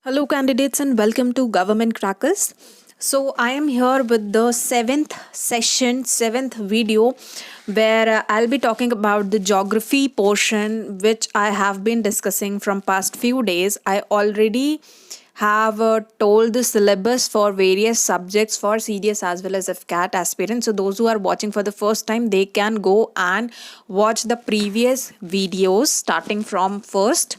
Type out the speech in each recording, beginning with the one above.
Hello, candidates, and welcome to Government Crackers. So, I am here with the seventh session, seventh video, where I'll be talking about the geography portion, which I have been discussing from past few days. I already have told the syllabus for various subjects for CDS as well as FCAT aspirants. So, those who are watching for the first time, they can go and watch the previous videos starting from first.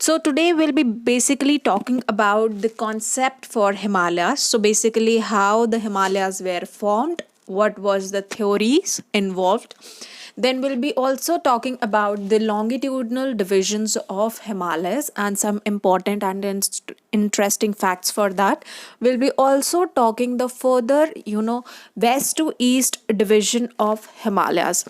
So today we'll be basically talking about the concept for Himalayas. So basically how the Himalayas were formed, what was the theories involved. Then we'll be also talking about the longitudinal divisions of Himalayas and some important and interesting facts for that. We'll be also talking the further, west to east division of Himalayas.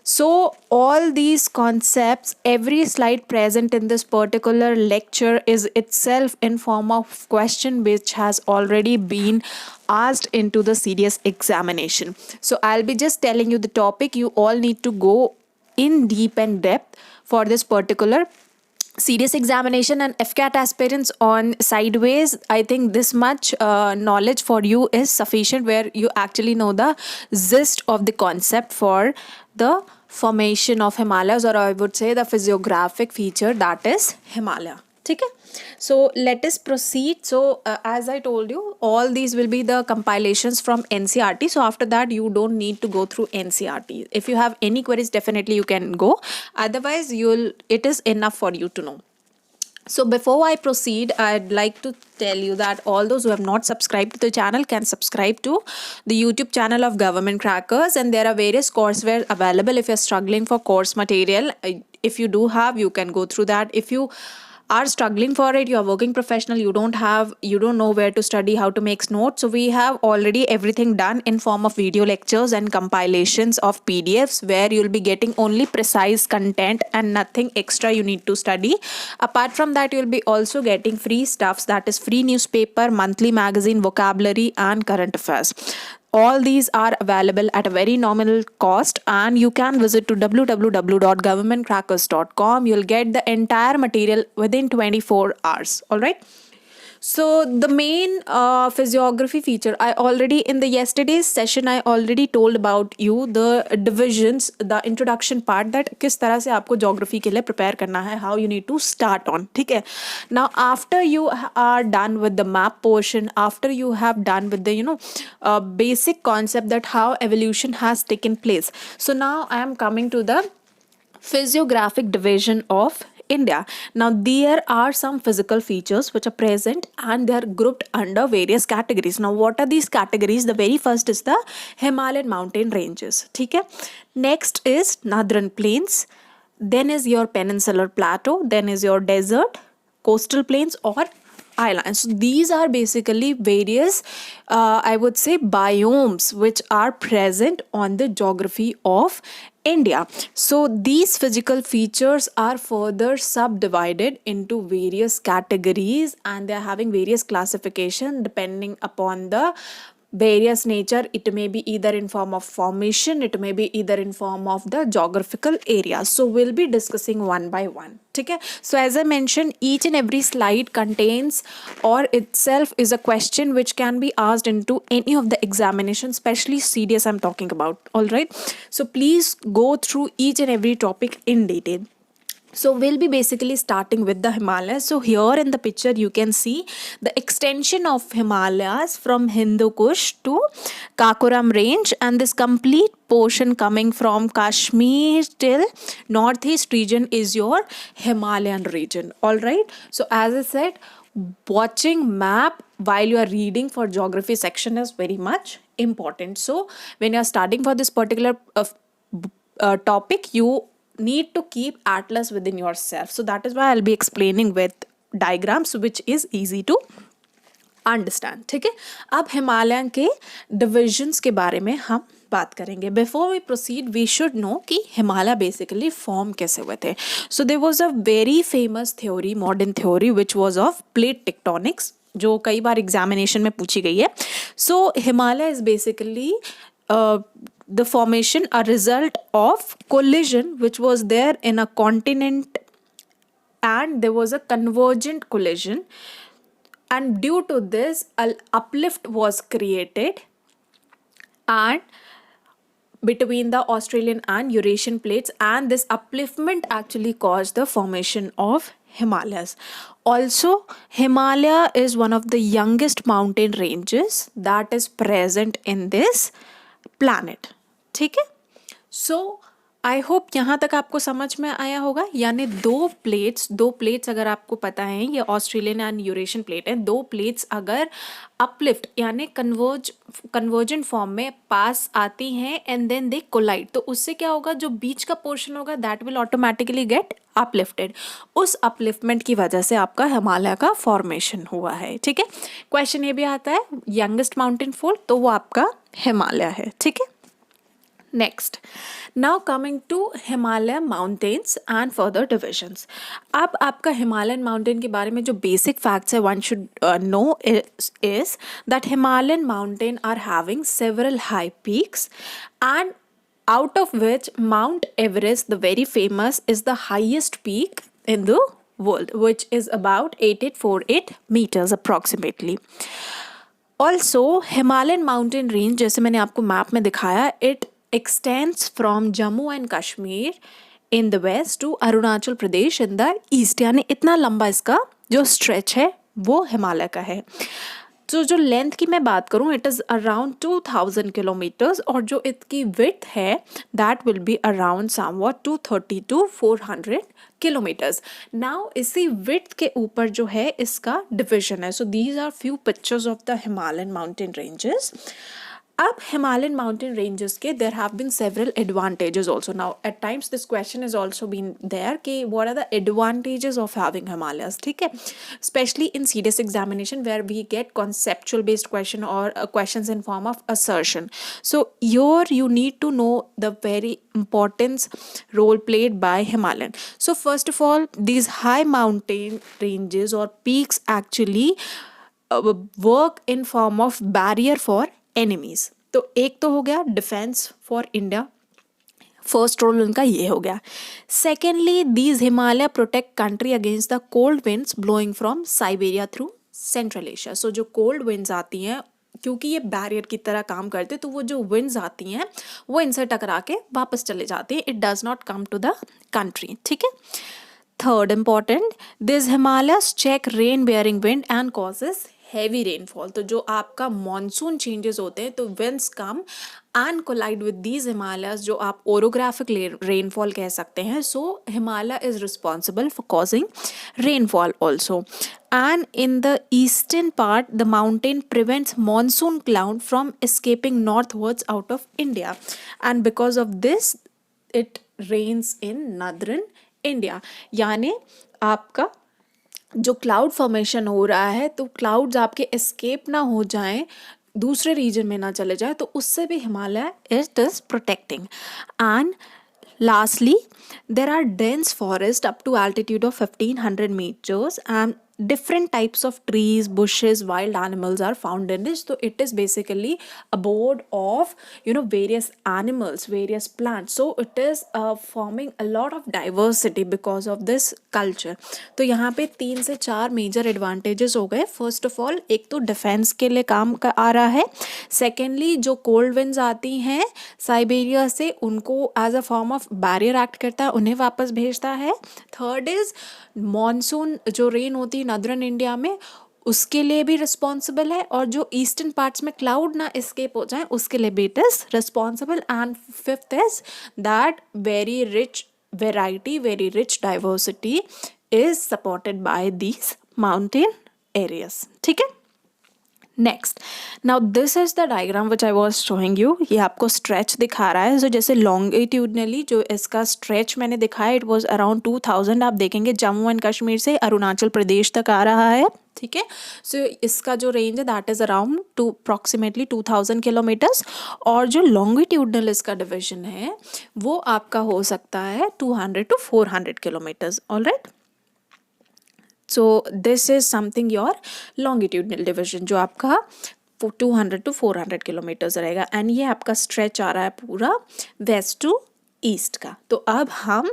So, all these concepts, every slide present in this particular lecture is itself in form of question which has already been asked into the CDS examination. So, I'll be just telling you the topic. You all need to go in deep and depth for this particular serious examination. And FCAT aspirants on sideways, I think this much knowledge for you is sufficient, where you actually know the gist of the concept for the formation of Himalayas, or I would say the physiographic feature that is Himalaya. Okay, so let us proceed. So as I told you, all these will be the compilations from NCRT. So after that, you don't need to go through NCRT. If you have any queries, definitely you can go. Otherwise, it is enough for you to know. So before I proceed, I'd like to tell you that all those who have not subscribed to the channel can subscribe to the YouTube channel of Government Crackers, and there are various courseware available if you're struggling for course material. If you do have, you can go through that. If you are struggling for it, you're working professional, you don't know where to study, how to make notes, so we have already everything done in form of video lectures and compilations of PDFs, where you'll be getting only precise content and nothing extra you need to study. Apart from that, you'll be also getting free stuffs, that is free newspaper, monthly magazine, vocabulary and current affairs. All these are available at a very nominal cost, and you can visit to www.governmentcrackers.com. You'll get the entire material within 24 hours. All right. So the main physiography feature, I already in the yesterday's session I already told about you the divisions, the introduction part, that किस तरह से आपको geography के लिए prepare करना है, how you need to start on. ठीक है. Now after you are done with the map portion, after you have done with the basic concept that how evolution has taken place. So now I am coming to the physiographic division of India. Now, there are some physical features which are present and they are grouped under various categories. Now, what are these categories? The very first is the Himalayan mountain ranges. Okay? Next is Northern plains. Then is your peninsular plateau. Then is your desert, coastal plains, or islands. So these are basically various, I would say, biomes which are present on the geography of India. So these physical features are further subdivided into various categories, and they are having various classification depending upon the various nature. It may be either in form of formation, it may be either in form of the geographical area. So we'll be discussing one by one. Okay, so as I mentioned, each and every slide contains or itself is a question which can be asked into any of the examinations, especially CDS I'm talking about. All right, so please go through each and every topic in detail. So we'll be basically starting with the Himalayas. So here in the picture you can see the extension of Himalayas from Hindu Kush to Karakoram range, and this complete portion coming from Kashmir till northeast region is your Himalayan region. All right. So as I said, watching map while you are reading for geography section is very much important. So when you are studying for this particular topic, you need to keep atlas within yourself. So that is why I'll be explaining with diagrams which is easy to understand. ठीक है, अब Himalayan के divisions के बारे में हम बात करेंगे. Before we proceed we should know कि हिमालय बेसिकली फॉर्म कैसे हुए थे. So there was a very famous theory, modern theory, which was of plate tectonics, जो कई बार एग्जामिनेशन में पूछी गई है. So Himalaya is basically the formation a result of collision which was there in a continent, and there was a convergent collision and due to this an uplift was created and between the Australian and Eurasian plates, and this upliftment actually caused the formation of Himalayas. Also, Himalaya is one of the youngest mountain ranges that is present in this planet. ठीक है, सो I hope यहाँ तक आपको समझ में आया होगा. यानी दो प्लेट्स अगर आपको पता है, ये ऑस्ट्रेलियन एंड यूरेशियन प्लेट है. दो प्लेट्स अगर अपलिफ्ट यानी कन्वर्जेंट फॉर्म में पास आती हैं एंड देन दे कोलाइड, तो उससे क्या होगा, जो बीच का पोर्शन होगा that will automatically gate uplifted. उस अपलिफ्टमेंट की वजह से आपका हिमालय का फॉर्मेशन हुआ है. ठीक है, क्वेश्चन ये भी आता है यंगेस्ट माउंटेन फोल्ड, तो वो आपका हिमालय है. ठीक है, next, now coming to Himalaya mountains and further divisions. अब आपका हिमालयन माउंटेन के बारे में जो बेसिक फैक्ट्स है one should know is that Himalayan mountain are having several high peaks and out of which Mount Everest, the very famous, is the highest peak in the world, which is about 8848 meters approximately. Also, Himalayan mountain range, जैसे मैंने आपको map में दिखाया, it extends from Jammu and Kashmir in the west to Arunachal Pradesh in the east. यानी इतना लंबा इसका जो स्ट्रेच है वो हिमालय का है. तो जो लेंथ की मैं बात करूं, इट इज़ अराउंड 2000 किलोमीटर्स, और जो इसकी विड्थ है that will be around somewhat 230 to 400 kilometres. Now इसी विड्थ के ऊपर जो है इसका डिविजन है. So these are few pictures of the Himalayan mountain ranges. अब हिमालयन माउंटेन रेंजेस के there have been several advantages also. Now at times this question is also been there कि what are the advantages of having Himalayas. ठीक है, specially in CDS examination where we gate conceptual based question और questions in form of assertion. So your you need to know the very importance role played by Himalayan. So first of all, these high mountain ranges or peaks actually work in form of barrier for enemies. तो एक तो हो गया defence for India, first role उनका ये हो गया. Secondly, these Himalaya protect country against the cold winds blowing from Siberia through Central Asia. So जो कोल्ड विंड्स आती हैं, क्योंकि ये बैरियर की तरह काम करते, तो वो जो विंड्स आती हैं वो इनसे टकरा के वापस चले जाती हैं. It does not come to the country. ठीक है. Third important, this Himalayas check rain bearing wind and causes heavy rainfall. तो जो आपका मॉनसून चेंजेस होते हैं, तो winds come and collide with these Himalayas, जो आप ओरोग्राफिक रेनफॉल कह सकते हैं. So Himalaya is responsible for causing rainfall also. And in the eastern part, the mountain prevents monsoon cloud from escaping northwards out of India. And because of this, it rains in northern India. यानी आपका जो cloud formation हो रहा है, तो clouds आपके escape ना हो जाएं, दूसरे रीजन में ना चले जाए, तो उससे भी Himalaya it is protecting. And lastly, there are dense forests up to altitude of 1500 meters and different types of trees, bushes, wild animals are found in this. So it is basically abode of various animals, various plants. So it is forming a lot of diversity because of this culture. तो यहाँ पे 3 से 4 major advantages हो गए. First of all, एक तो defence के लिए काम आ रहा है. सेकेंडली, जो कोल्ड विंड्स आती हैं साइबेरिया से, उनको as a form of barrier act करता है, उन्हें वापस भेजता है. थर्ड इज मॉनसून जो रेन होती है नॉर्दर्न इंडिया में, उसके लिए भी रिस्पॉन्सिबल है, और जो ईस्टर्न पार्ट्स में क्लाउड ना एस्केप हो जाए उसके लिए भी it is responsible. And fifth is that very rich variety, very rich diversity is supported by these mountain areas. ठीक है. Next, now this is the diagram which I was showing you. ये आपको stretch दिखा रहा है. सो जैसे longitudinally जो इसका स्ट्रेच मैंने दिखाया, इट वॉज अराउंड 2000. आप देखेंगे जम्मू एंड कश्मीर से अरुणाचल प्रदेश तक आ रहा है. ठीक है. सो इसका जो रेंज है that is around approximately 2000 kilometres, और जो लॉन्गिट्यूडनल इसका डिविजन है वो आपका हो सकता है 200 to 400 kilometres. All right. So this is something your longitudinal division, जो आपका 200 to 400 किलोमीटर्स रहेगा. एंड ये आपका स्ट्रेच आ रहा है पूरा वेस्ट टू ईस्ट का। तो अब हम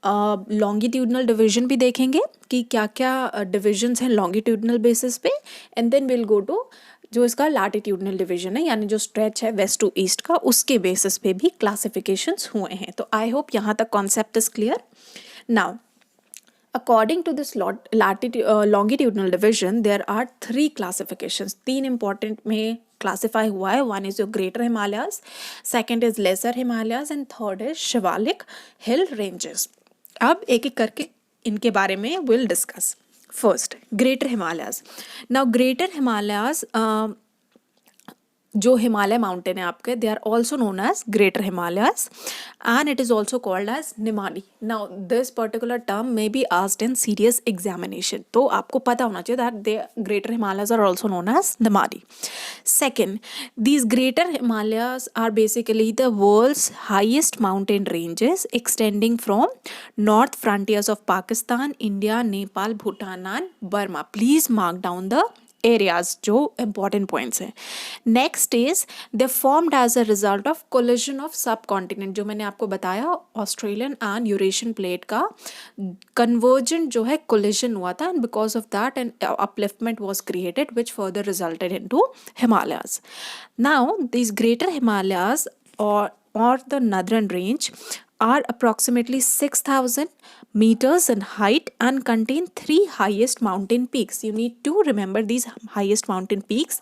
लॉन्गिट्यूडनल डिवीजन भी देखेंगे कि क्या क्या डिविजन्स हैं लॉन्गिट्यूडनल बेसिस पे, and then will go to जो इसका लैटिट्यूडनल डिवीजन है, यानी जो स्ट्रेच है वेस्ट टू ईस्ट का, उसके बेसिस पे भी क्लासिफिकेशंस हुए हैं। तो आई होप यहाँ तक concept is clear. Now according to this longitudinal division, there are three classifications. तीन important में classify हुआ है. One is your greater Himalayas, second is lesser Himalayas, and third is Shivalik hill ranges. अब एक एक करके इनके बारे में we'll discuss. First, greater Himalayas. Now greater Himalayas जो हिमालय माउंटेन है आपके, they are also known as greater Himalayas and it is also called as निमानी. Now this particular term may be asked in serious examination, तो आपको पता होना चाहिए that they greater Himalayas are also known as निमानी. Second, these greater Himalayas are basically the world's highest mountain ranges extending from north frontiers of Pakistan, India, Nepal, Bhutan and Burma. Please mark down the areas जो important points हैं. Next is they formed as a result of collision of subcontinent. जो मैंने आपको बताया Australian and Eurasian plate का conversion जो है collision हुआ था, and because of that an upliftment was created which further resulted in to Himalayas. Now these greater Himalayas or the northern range are approximately 6,000 meters in height and contain three highest mountain peaks. You need to remember these highest mountain peaks.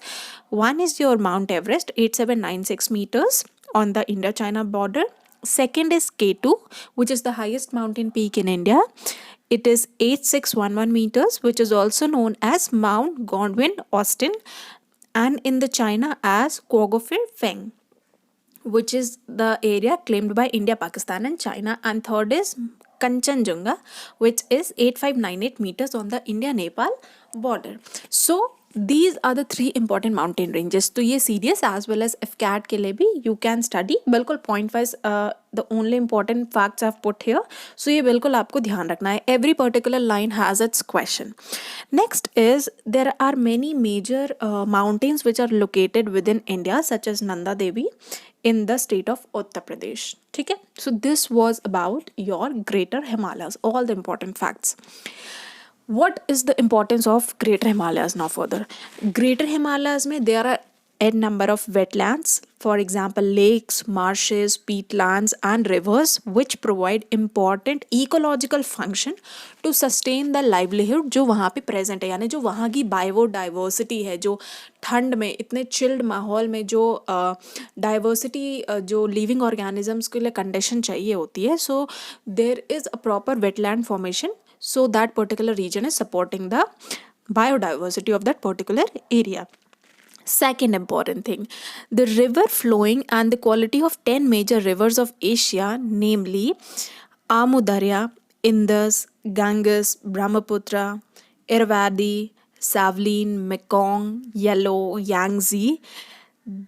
One is your Mount Everest, 8796 meters on the India-China border. Second is K2, which is the highest mountain peak in India. It is 8611 meters, which is also known as Mount Godwin Austen, and in the China as Kogofir Feng, which is the area claimed by India, Pakistan and China. And third is Kanchenjunga, which is 8598 meters on the India-Nepal border. So these are the three important mountain ranges. तो ये serious as well as FCAT के लिए भी you can study. बिल्कुल point wise the only important facts I've put here. So ये बिल्कुल आपको ध्यान रखना है. Every particular line has its question. Next is there are many major mountains which are located within India, such as Nanda Devi in the state of Uttar Pradesh. ठीक है? So this was about your greater Himalayas, all the important facts. What is the importance of greater Himalayas now further? Greater Himalayas में there are a number of wetlands, for example lakes, marshes, peatlands and rivers which provide important ecological function to sustain the livelihood जो वहाँ पे present है, यानी जो वहाँ की biodiversity है, जो ठंड में इतने chilled माहौल में जो diversity जो living organisms के लिए condition चाहिए होती है, so there is a proper wetland formation, so that particular region is supporting the biodiversity of that particular area. Second important thing, the river flowing and the quality of 10 major rivers of Asia, namely Amu Darya, Indus, Ganges, Brahmaputra, Irrawaddy, Savline, Mekong, Yellow, Yangtze,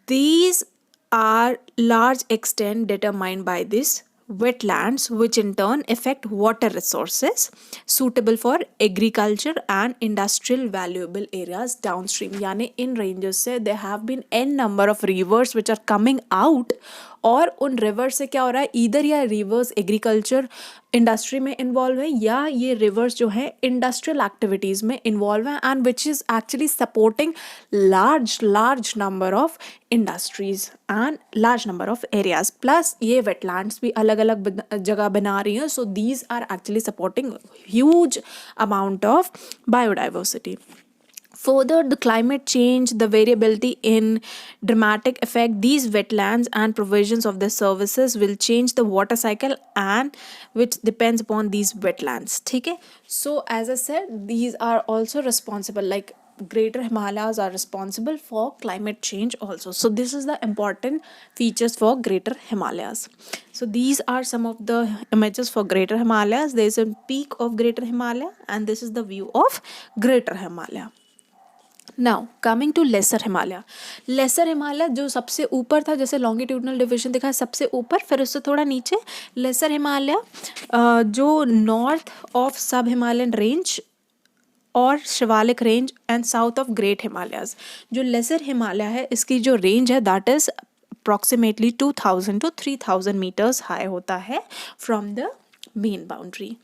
these are large extent determined by this wetlands, which in turn affect water resources suitable for agriculture and industrial valuable areas downstream. यानी इन ranges से there have been n number of rivers which are coming out, और उन reverse से क्या हो रहा है, इधर या रिवर्स एग्रीकल्चर इंडस्ट्री में इन्वॉल्व है या ये रिवर्स जो है इंडस्ट्रियल एक्टिविटीज़ में इन्वॉल्व है, and which is actually supporting large number of industries and large number of areas. Plus ये वेटलैंड्स भी अलग अलग जगह बना रही हैं, so these are actually supporting huge amount of biodiversity. Further, the climate change, the variability in dramatic effect, these wetlands and provisions of the services will change the water cycle and which depends upon these wetlands. ठीक है? So as I said, these are also responsible, like greater Himalayas are responsible for climate change also. So this is the important features for greater Himalayas. So these are some of the images for greater Himalayas. There is a peak of greater Himalaya and this is the view of greater Himalaya. Now coming to lesser Himalaya. Lesser Himalaya जो सबसे ऊपर था, जैसे longitudinal division दिखा है सबसे ऊपर, फिर उससे थोड़ा नीचे लेसर हिमालय जो north of sub Himalayan range और Shivalik range and south of great Himalayas. जो लेसर हिमालय है इसकी जो रेंज है that is approximately 2000 to 3000 metres high होता है from the main boundary.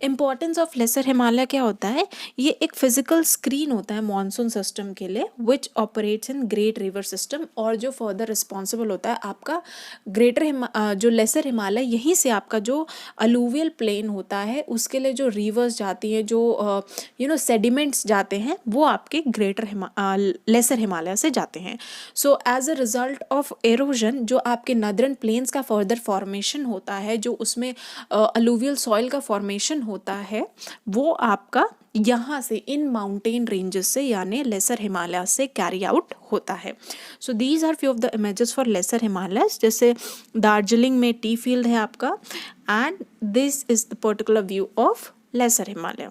Importance of lesser Himalaya क्या होता है, ये एक फिजिकल स्क्रीन होता है मॉनसून सिस्टम के लिए which operates in great river system, और जो फर्दर रिस्पॉन्सिबल होता है आपका जो लेसर हिमालय, यहीं से आपका जो अलूवियल प्लेन होता है उसके लिए जो रिवर्स जाती हैं, जो सेडिमेंट्स जाते हैं, वो आपके लेसर हिमालय से जाते हैं। So as a result of erosion जो आपके नदरन प्लेन्स का फर्दर फॉर्मेशन होता है, जो उसमें अलूवियल सॉइल का फॉर्मेशन होता है, वो आपका यहाँ से इन माउंटेन रेंजेस से यानी लेसर हिमालय से कैरी आउट होता है। So these are few of the images for lesser Himalayas. जैसे दार्जिलिंग में टी फील्ड है आपका, and this is the particular view of lesser Himalaya.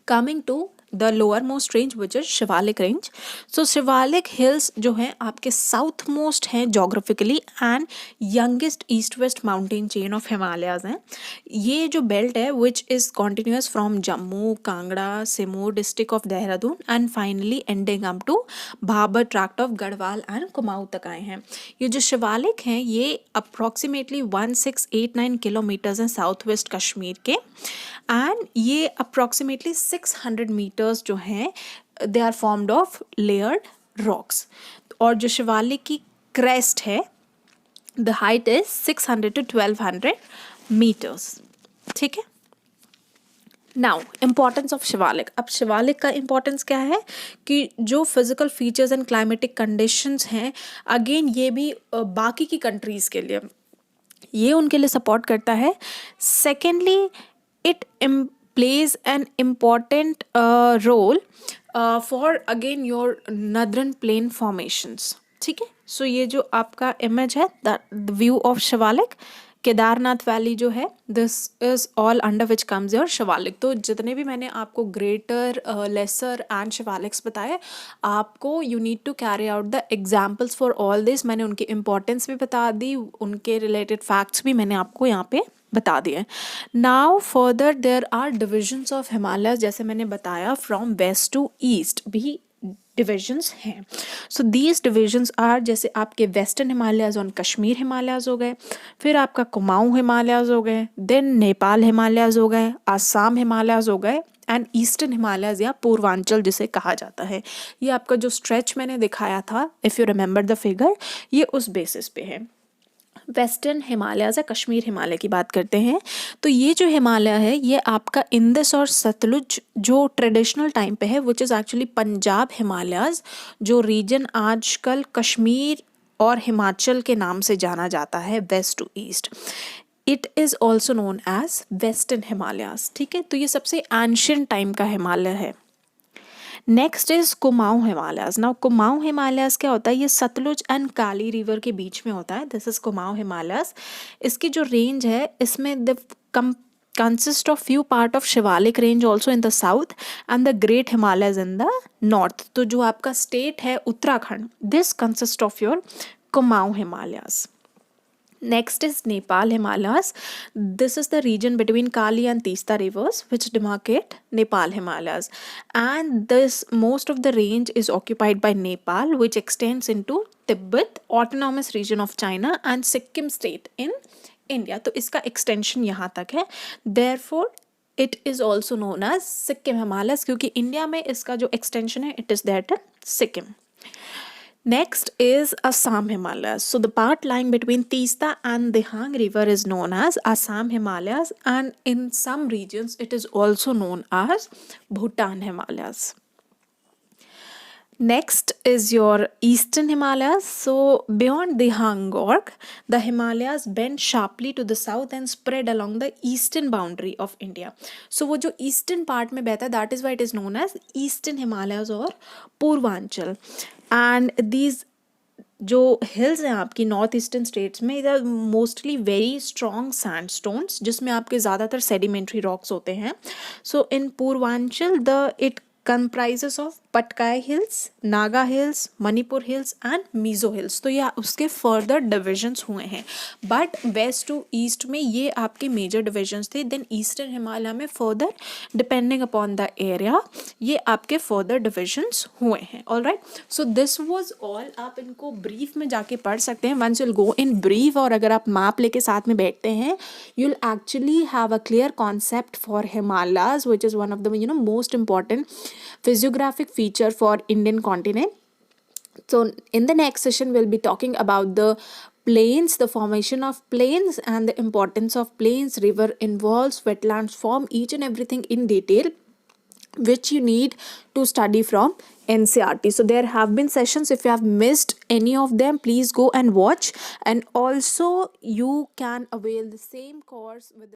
Coming to the lower most range which is Shivalik range. So Shivalik hills जो हैं आपके south most हैं geographically and youngest east west mountain chain of Himalayas हैं। ये जो belt है which is continuous from Jammu, Kangra, सिमोर district of Dehradun and finally ending up to Bhabar tract of Garhwal and Kumaon तक आए हैं। ये जो शिवालिक हैं ये अप्रॉक्सीमेटली 1689 किलोमीटर्स हैं साउथ वेस्ट कश्मीर के, एंड ये अप्रॉक्सीमेटली 600 मीटर्स जो हैं they are formed of layered rocks. और जो शिवालिक की क्रेस्ट है the height is 600 to 1200 metres. ठीक है, नाउ इम्पॉर्टेंस ऑफ शिवालिक। अब शिवालिक का इम्पॉर्टेंस क्या है कि जो physical features and climatic conditions हैं, अगेन ये भी बाकी की कंट्रीज़ के लिए ये उनके लिए सपोर्ट करता है। Secondly it plays an important role for again your northern plain formations। ठीक है, सो ये जो आपका इमेज है the view of Shivalik, Kedarnath valley जो है, this is all under which comes your Shivalik. तो जितने भी मैंने आपको ग्रेटर, लेसर एंड शिवालिक्स बताए, आपको you need to carry out the examples for all this. मैंने उनकी इम्पोर्टेंस भी बता दी, उनके रिलेटेड फैक्ट्स भी मैंने आपको यहाँ पे बता दिए। Now further there are divisions of Himalaya, जैसे मैंने बताया फ्रॉम वेस्ट टू ईस्ट भी डिविजन्स हैं। सो दीज डिविजन्स आर, जैसे आपके वेस्टर्न हिमालयाज ऑन कश्मीर हिमालयाज हो गए, फिर आपका कुमाऊं हिमालयाज हो गए, देन नेपाल हिमालयाज हो गए, आसाम हिमालयाज हो गए, एंड ईस्टर्न हिमालयाज या पूर्वांचल जिसे कहा जाता है। ये आपका जो स्ट्रेच मैंने दिखाया था, if you remember the figure, ये उस बेसिस पे है। वेस्टर्न हिमालय या कश्मीर हिमालय की बात करते हैं, तो ये जो हिमालय है ये आपका इंदस और सतलुज जो ट्रेडिशनल टाइम पे है, which is actually Punjab Himalayas, जो रीजन आजकल कश्मीर और हिमाचल के नाम से जाना जाता है west to east. It is also known as western Himalayas. ठीक है, तो ये सबसे एंशियंट टाइम का हिमालय है। Next is Kumaon Himalayas. Now Kumaon Himalayas क्या होता है, ये सतलुज एंड काली रिवर के बीच में होता है। This is Kumaon Himalayas. इसकी जो रेंज है इसमें the consist of few part of Shivalik range also in the south and the great Himalayas in the north। तो जो आपका स्टेट है Uttarakhand, this consist of your Kumaon Himalayas. Next is Nepal Himalayas. This is the region between Kali and Teesta rivers which demarcate Nepal Himalayas, and this most of the range is occupied by Nepal, which extends into Tibet, autonomous region of China, and Sikkim state in India। तो इसका extension यहाँ तक है, therefore it is also known as Sikkim Himalayas, क्योंकि India में इसका जो extension है it is that Sikkim। Next is Assam Himalayas. So the part lying between Teesta and Dihang river is known as Assam Himalayas, and in some regions it is also known as Bhutan Himalayas. Next is your Eastern Himalayas. So beyond Dihang Gorge, the Himalayas bend sharply to the south and spread along the eastern boundary of India. So वो जो eastern part में बहता है, that is why it is known as Eastern Himalayas और Purvanchal. And these जो hills हैं आपकी north eastern states में, इधर मोस्टली वेरी स्ट्रॉन्ग सैंडस्टोन्स जिसमें आपके ज़्यादातर सेडिमेंट्री रॉक्स होते हैं। So in Purvanchal it comprises of Patkai hills, Naga hills, Manipur hills and Mizo hills. तो ये उसके फर्दर डिविजन्स हुए हैं, बट वेस्ट टू ईस्ट में ये आपके मेजर डिविजन्स थे। देन ईस्टर्न हिमालय में further depending upon the area ये आपके फर्दर डिविजन्स हुए हैं। Alright, so this was all. आप इनको ब्रीफ में जाके पढ़ सकते हैं once you'll go in brief, और अगर आप मैप लेके साथ में बैठते हैं you will actually have a clear concept for Himalayas which is one of the most important physiographic feature for Indian continent. So in the next session we'll be talking about the plains, the formation of plains and the importance of plains, river involves, wetlands form, each and everything in detail which you need to study from NCERT. So there have been sessions. If you have missed any of them, please go and watch, and also you can avail the same course with